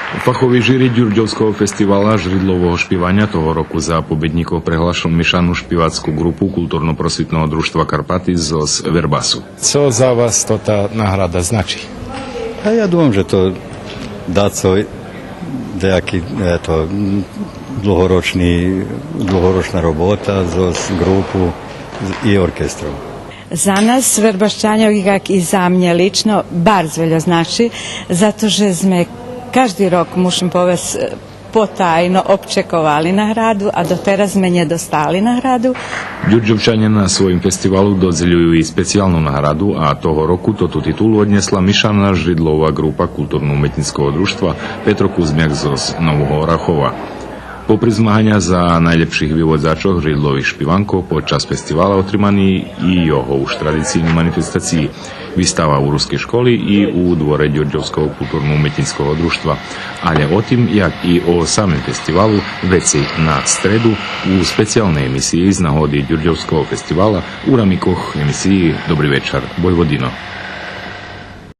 Fachové žíri Ďurďovského festivala žridlového špívania toho roku za pobedníkov prehlášal miešanú špívackú grupu kultúrno-prosvitného družstva Karpaty z Verbasu. Co za vás to tá náhrada značí? A ja dúfam, že to dá nejaký dlhoročná robota z grupu i orkestrom. Za nas, Verbašćanjog, jak i za mnje lično, bardzo veľa znači, zato že sme každý rok, musím povedať, potajno občekovali nahradu a doteraz sme nedostali nahradu. Ďurďovčania na svojim festivalu dodzeľujú i speciálnu nahradu a toho roku toto titulu odnesla miešaná žridlová grupa kultúrno-umetnického družstva Petro Kuzmiak z Nového Orachova. Popri zmagania za najlepších vyvodzačov žridlových špívankov počas festivala otrimaný i jeho už tradícijnú manifestácii výstava u ruskej školy i u dvore Ďurďovského kultúrno-umetnického družstva. Ale o tým, jak i o samém festivalu, veci na stredu u speciálnej emisii z nahody Ďurďovského festivala u Ramikoch emisii Dobrý večer, Vojvodino.